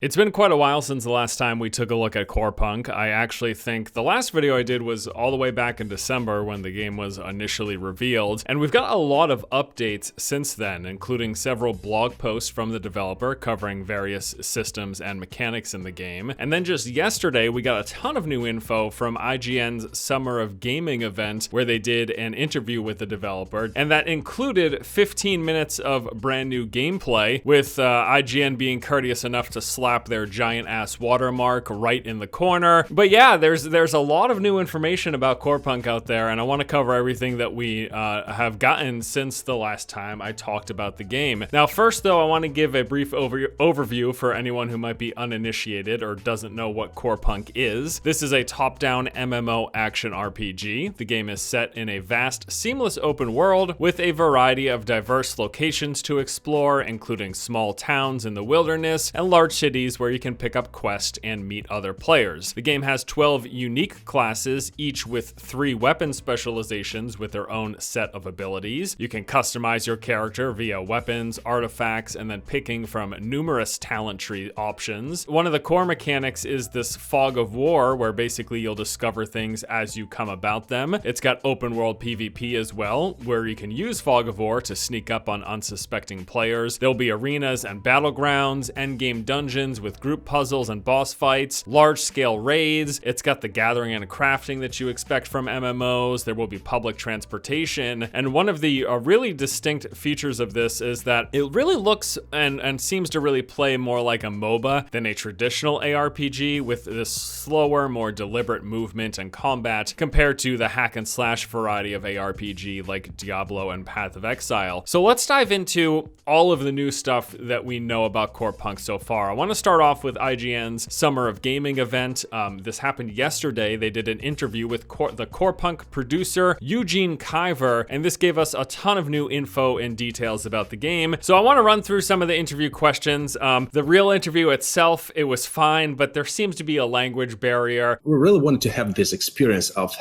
It's been quite a while since the last time we took a look at Corepunk. I actually think the last video I did was all the way back in December when the game was initially revealed, and we've got a lot of updates since then, including several blog posts from the developer covering various systems and mechanics in the game. And then just yesterday, we got a ton of new info from IGN's Summer of Gaming event, where they did an interview with the developer, and that included 15 minutes of brand new gameplay, with IGN being courteous enough to slap their giant ass watermark right in the corner. But yeah, there's a lot of new information about Corepunk out there, and I want to cover everything that we have gotten since the last time I talked about the game. Now, first though, I want to give a brief overview for anyone who might be uninitiated or doesn't know what Corepunk is. This is a top-down MMO action RPG. The game is set in a vast, seamless open world with a variety of diverse locations to explore, including small towns in the wilderness and large cities where you can pick up quests and meet other players. The game has 12 unique classes, each with 3 weapon specializations with their own set of abilities. You can customize your character via weapons, artifacts, and then picking from numerous talent tree options. One of the core mechanics is this fog of war, where basically you'll discover things as you come about them. It's got open world PvP as well, where you can use fog of war to sneak up on unsuspecting players. There'll be arenas and battlegrounds, endgame dungeons with group puzzles and boss fights, large-scale raids. It's got the gathering and crafting that you expect from MMOs. There will be public transportation, and one of the really distinct features of this is that it really looks and seems to really play more like a MOBA than a traditional ARPG, with this slower, more deliberate movement and combat compared to the hack and slash variety of ARPG like Diablo and Path of Exile. So let's dive into all of the new stuff that we know about Corepunk so far. I want to start off with IGN's Summer of Gaming event. This happened yesterday. They did an interview with the Corepunk producer, Eugene Kyver, and this gave us a ton of new info and details about the game. So I want to run through some of the interview questions. The real interview itself, it was fine, but there seems to be a language barrier. We really wanted to have this experience of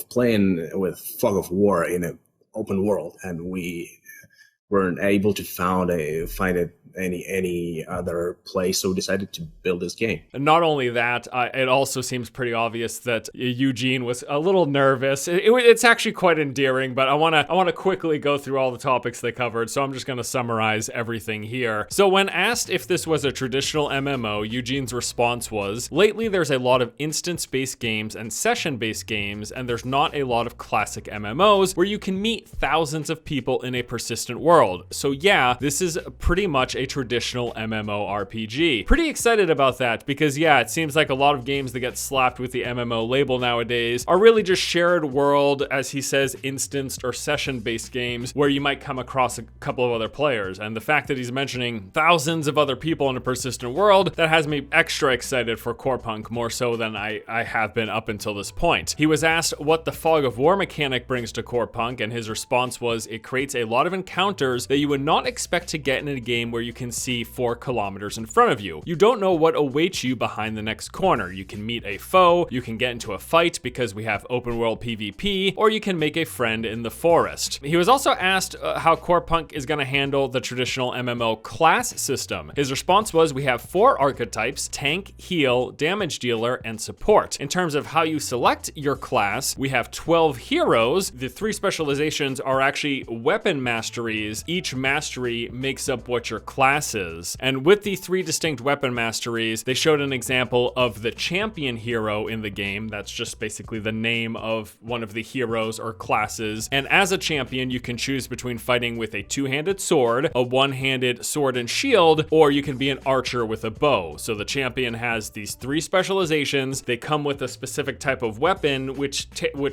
playing with Fog of War in an open world, and we weren't able to find any other place, so we decided to build this game. And not only that, it also seems pretty obvious that Eugene was a little nervous. It's actually quite endearing, but I want to quickly go through all the topics they covered, so I'm just going to summarize everything here. So when asked if this was a traditional MMO, Eugene's response was, "Lately there's a lot of instance-based games and session-based games, and there's not a lot of classic MMOs where you can meet thousands of people in a persistent world. So yeah, this is pretty much a traditional MMORPG." Pretty excited about that because yeah, it seems like a lot of games that get slapped with the MMO label nowadays are really just shared world, as he says, instanced or session-based games where you might come across a couple of other players. And the fact that he's mentioning thousands of other people in a persistent world, that has me extra excited for Corepunk, more so than I have been up until this point. He was asked what the Fog of War mechanic brings to Corepunk, and his response was, "It creates a lot of encounters that you would not expect to get in a game where you can see 4 kilometers in front of you. You don't know what awaits you behind the next corner. You can meet a foe, you can get into a fight because we have open world PvP, or you can make a friend in the forest." He was also asked how Corepunk is going to handle the traditional MMO class system. His response was, "We have 4 archetypes: tank, heal, damage dealer, and support. In terms of how you select your class, we have 12 heroes. The 3 specializations are actually weapon masteries. Each mastery makes up what your class is. And with the 3 distinct weapon masteries, they showed an example of the champion hero in the game. That's just basically the name of one of the heroes or classes. And as a champion, you can choose between fighting with a 2-handed sword, a 1-handed sword and shield, or you can be an archer with a bow. So the champion has these 3 specializations. They come with a specific type of weapon, which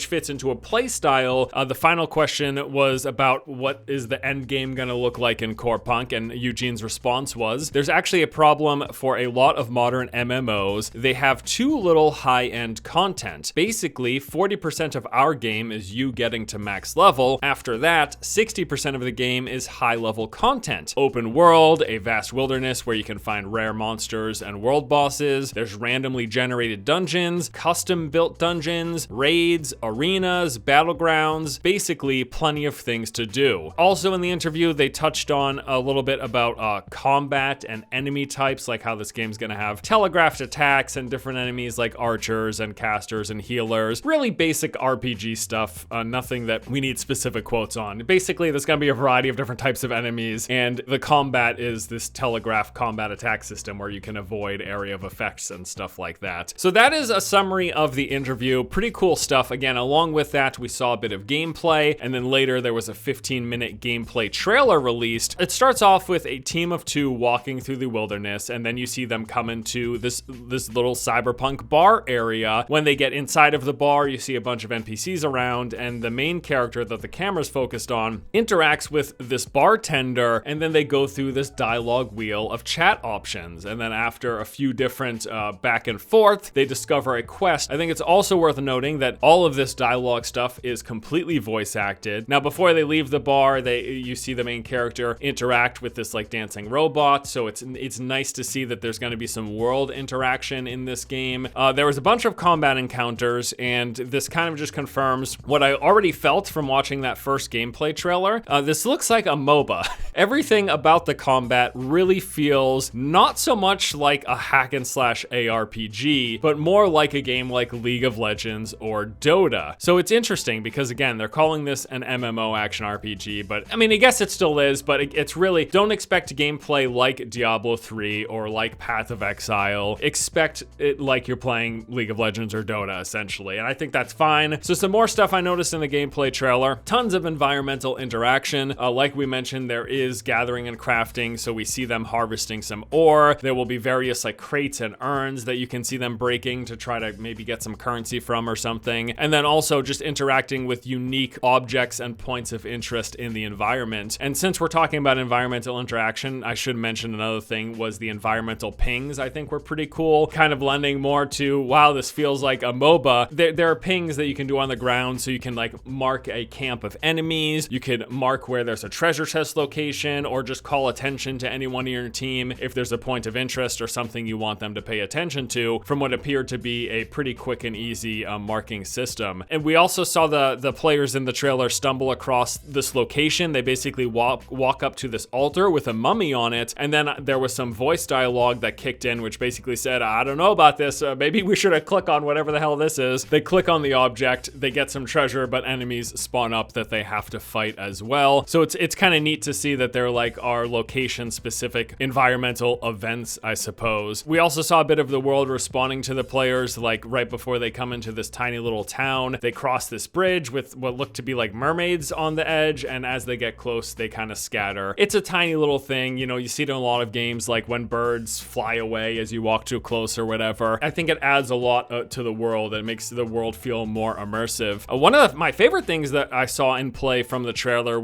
fits into a play style." The final question was about what is the end game going to look like in Corepunk, and Eugene's response was, "There's actually a problem for a lot of modern MMOs. They have too little high-end content. Basically, 40% of our game is you getting to max level. After that, 60% of the game is high-level content. Open world, a vast wilderness where you can find rare monsters and world bosses. There's randomly generated dungeons, custom-built dungeons, raids, arenas, battlegrounds, basically plenty of things to do." Also in the interview, they touched on a little bit about combat and enemy types, like how this game's gonna have telegraphed attacks and different enemies like archers and casters and healers. Really basic RPG stuff, nothing that we need specific quotes on. Basically, there's gonna be a variety of different types of enemies, and the combat is this telegraph combat attack system where you can avoid area of effects and stuff like that. So that is a summary of the interview. Pretty cool stuff. Again, along with that, we saw a bit of gameplay, and then later there was a 15-minute gameplay trailer released. It starts off with a team of 2 walking through the wilderness, and then you see them come into this little cyberpunk bar area. When they get inside of the bar, you see a bunch of NPCs around, and the main character that the camera's focused on interacts with this bartender, and then they go through this dialogue wheel of chat options. And then after a few different back and forth, they discover a quest. I think it's also worth noting that all of this dialogue stuff is completely voice acted. Now, before they leave the bar, you see the main character interact with this like dancing robot. So it's nice to see that there's going to be some world interaction in this game. There was a bunch of combat encounters, and this kind of just confirms what I already felt from watching that first gameplay trailer. This looks like a MOBA. Everything about the combat really feels not so much like a hack and slash ARPG, but more like a game like League of Legends or Dota. So it's interesting because, again, they're calling this an MMO action RPG, but I mean, I guess it still is, but it's really, don't expect gameplay like Diablo 3 or like Path of Exile. Expect it like you're playing League of Legends or Dota, essentially, and I think that's fine. So some more stuff I noticed in the gameplay trailer. Tons of environmental interaction. Like we mentioned, there is gathering and crafting, so we see them harvesting some ore. There will be various like crates and urns that you can see them breaking to try to maybe get some currency from or something. And then also just interacting with unique objects and points of interest in the environment. And since we're talking about environmental interaction, I should mention another thing was the environmental pings. I think were pretty cool, kind of lending more to, wow, this feels like a MOBA. There are pings that you can do on the ground, so you can like mark a camp of enemies, you could mark where there's a treasure chest location, or just call attention to anyone in your team if there's a point of interest or something you want them to pay attention to, from what appeared to be a pretty quick and easy marking system. And we also saw the players in the trailer stumble across this location. They basically walk up to this altar with a mummy on it, and then there was some voice dialogue that kicked in, which basically said, I don't know about this, maybe we should have clicked on whatever the hell this is. They click on the object, they get some treasure, but enemies spawn up that they have to fight as well. So it's kind of neat to see that there like are location specific environmental events, I suppose. We also saw a bit of the world responding to the players, like right before they come into this tiny little town. They cross this bridge with what look to be like mermaids on the edge, and as they get close, they kind of scatter. It's a tiny little thing, you know, you see it in a lot of games, like when birds fly away as you walk too close or whatever. I think it adds a lot to the world. It makes the world feel more immersive. One of my favorite things that I saw in play from the trailer,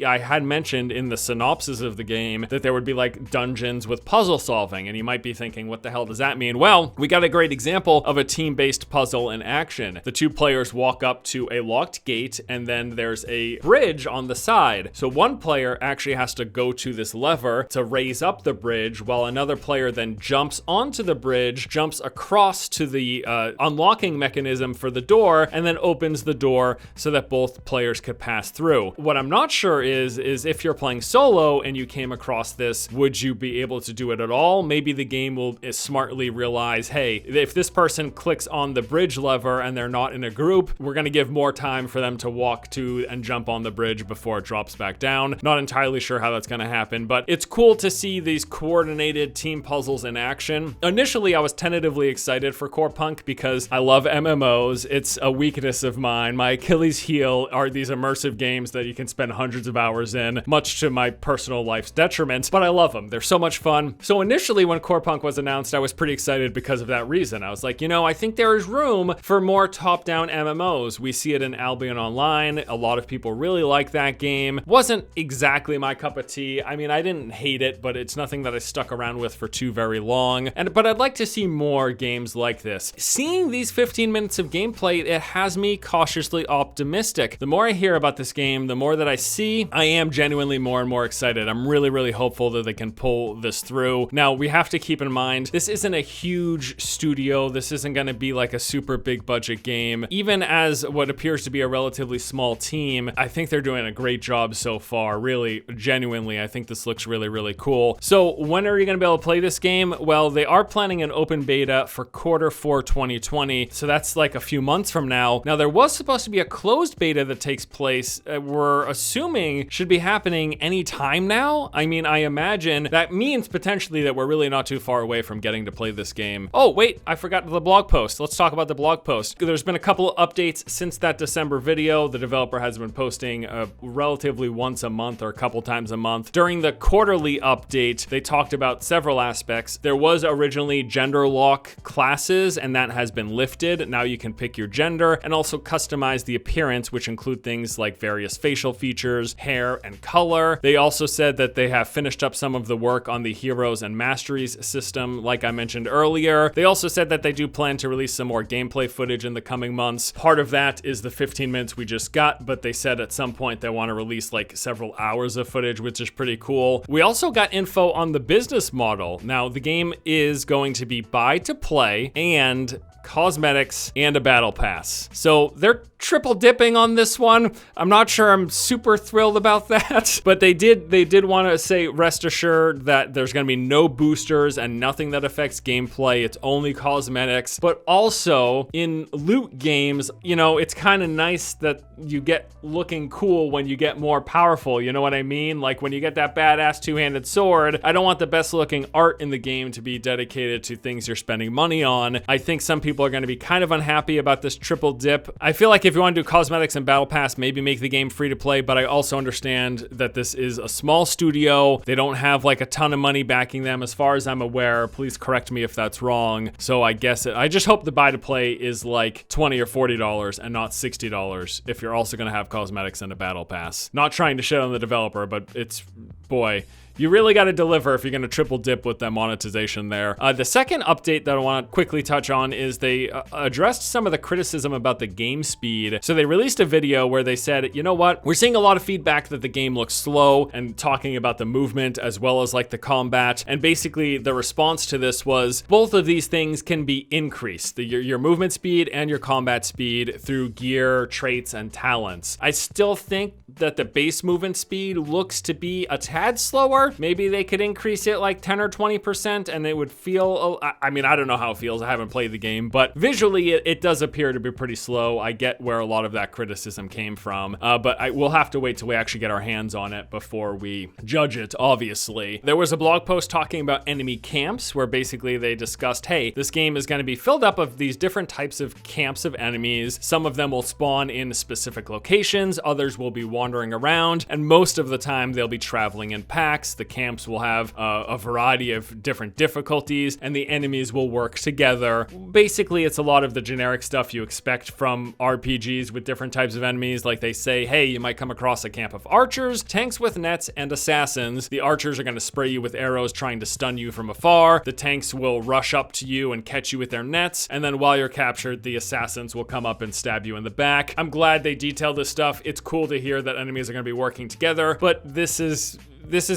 I had mentioned in the synopsis of the game that there would be like dungeons with puzzle solving, and you might be thinking, what the hell does that mean? Well, we got a great example of a team-based puzzle in action. The 2 players walk up to a locked gate, and then there's a bridge on the side. So one player actually has to go to this lever to raise up the bridge, while another player then jumps onto the bridge, jumps across to the unlocking mechanism for the door, and then opens the door so that both players could pass through. What I'm not sure is if you're playing solo and you came across this, would you be able to do it at all? Maybe the game will smartly realize, hey, if this person clicks on the bridge lever and they're not in a group, we're going to give more time for them to walk to and jump on the bridge before it drops back down. Not entirely sure how that's going to happen, but it's cool to see these coordinated team puzzles in action. Initially, I was tentatively excited for Corepunk because I love MMOs. It's a weakness of mine. My Achilles heel are these immersive games that you can spend hundreds of hours in, much to my personal life's detriment, but I love them. They're so much fun. So initially when Corepunk was announced, I was pretty excited because of that reason. I was like, you know, I think there is room for more top-down MMOs. We see it in Albion Online. A lot of people really like that game. Wasn't exactly my cup of tea. I mean, I didn't hate it, but it's nothing that I stuck around with for too very long. But I'd like to see more games like this. Seeing these 15 minutes of gameplay, it has me cautiously optimistic. The more I hear about this game, the more that I see, I am genuinely more and more excited. I'm really, really hopeful that they can pull this through. Now, we have to keep in mind, this isn't a huge studio. This isn't going to be like a super big budget game. Even as what appears to be a relatively small team, I think they're doing a great job so far. Really, genuinely, I think this looks looks really, really cool. So when are you going to be able to play this game? Well, they are planning an open beta for Q4 2020, so that's like a few months from now. Now, there was supposed to be a closed beta that takes place, we're assuming should be happening any time now. I mean, I imagine that means potentially that we're really not too far away from getting to play this game. Oh, wait, I forgot the blog post. Let's talk about the blog post. There's been a couple of updates since that December video. The developer has been posting relatively once a month or a couple times a month. During the quarterly update, they talked about several aspects. There was originally gender lock classes, and that has been lifted. Now you can pick your gender and also customize the appearance, which include things like various facial features, hair, and color. They also said that they have finished up some of the work on the Heroes and Masteries system, like I mentioned earlier. They also said that they do plan to release some more gameplay footage in the coming months. Part of that is the 15 minutes we just got, but they said at some point they want to release like several hours of footage, which is pretty cool. We also got info on the business model. Now, the game is going to be buy to play and cosmetics and a battle pass. So they're triple dipping on this one. I'm not sure I'm super thrilled about that, but they did want to say, rest assured that there's going to be no boosters and nothing that affects gameplay. It's only cosmetics. But also in loot games, you know, it's kind of nice that you get looking cool when you get more powerful. You know what I mean? Like when you get that badass two-handed sword, I don't want the best looking art in the game to be dedicated to things you're spending money on. I think some people are going to be kind of unhappy about this triple dip. I feel like if you want to do cosmetics and battle pass, maybe make the game free to play, but I also understand that this is a small studio. They don't have like a ton of money backing them as far as I'm aware. Please correct me if that's wrong. So I just hope the buy to play is like $20 or $40 and not $60 if you're also going to have cosmetics and a battle pass. Not trying to shit on the developer, but it's, boy, you really got to deliver if you're going to triple dip with that monetization there. The second update that I want to quickly touch on is they addressed some of the criticism about the game speed. So they released a video where they said, you know what, we're seeing a lot of feedback that the game looks slow, and talking about the movement as well as like the combat. And basically the response to this was both of these things can be increased, your movement speed and your combat speed, through gear, traits, and talents. I still think that the base movement speed looks to be a tad slower. Maybe they could increase it like 10 or 20% and it would feel, I mean, I don't know how it feels. I haven't played the game, but visually it does appear to be pretty slow. I get where a lot of that criticism came from, but we'll have to wait till we actually get our hands on it before we judge it, obviously. There was a blog post talking about enemy camps where basically they discussed, hey, this game is going to be filled up of these different types of camps of enemies. Some of them will spawn in specific locations, others will be wandering around, and most of the time they'll be traveling in packs. The camps will have a variety of different difficulties, and the enemies will work together. Basically, it's a lot of the generic stuff you expect from RPGs with different types of enemies. Like they say, hey, you might come across a camp of archers, tanks with nets, and assassins. The archers are going to spray you with arrows trying to stun you from afar. The tanks will rush up to you and catch you with their nets, and then while you're captured, the assassins will come up and stab you in the back. I'm glad they detailed this stuff. It's cool to hear that enemies are going to be working together, but this is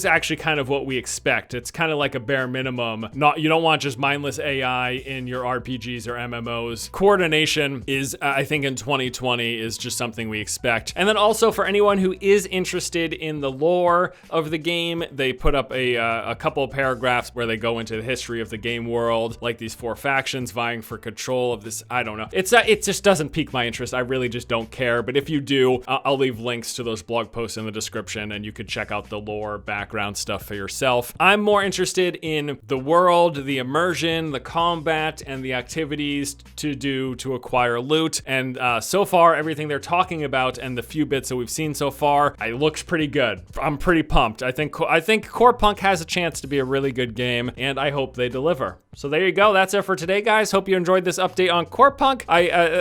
actually kind of what we expect. It's kind of like a bare minimum. You don't want just mindless AI in your RPGs or MMOs. Coordination is, I think in 2020, is just something we expect. And then also for anyone who is interested in the lore of the game, they put up a couple of paragraphs where they go into the history of the game world, like these 4 factions vying for control of this. I don't know. It just doesn't pique my interest. I really just don't care. But if you do, I'll leave links to those blog posts in the description, and you could check out the lore background stuff for yourself. I'm more interested in the world, the immersion, the combat, and the activities to do to acquire loot. And so far, everything they're talking about and the few bits that we've seen so far, it looks pretty good. I'm pretty pumped. I think Corepunk has a chance to be a really good game, and I hope they deliver. So there you go. That's it for today, guys. Hope you enjoyed this update on Corepunk.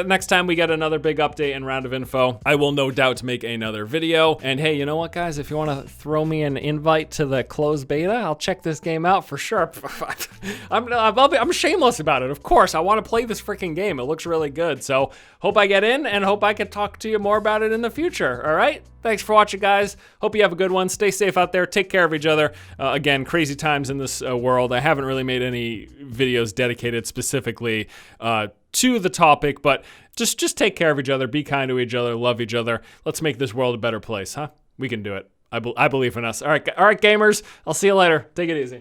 Next time we get another big update and round of info, I will no doubt make another video. And hey, you know what, guys? If you want to throw me an invite to the closed beta, I'll check this game out for sure. I'm shameless about it. Of course, I want to play this freaking game. It looks really good. So hope I get in, and hope I can talk to you more about it in the future. All right? Thanks for watching, guys. Hope you have a good one. Stay safe out there. Take care of each other. Again, crazy times in this world. I haven't really made any videos dedicated specifically to the topic, but just take care of each other. Be kind to each other. Love each other. Let's make this world a better place, huh? We can do it. I believe in us. All right, gamers. I'll see you later. Take it easy.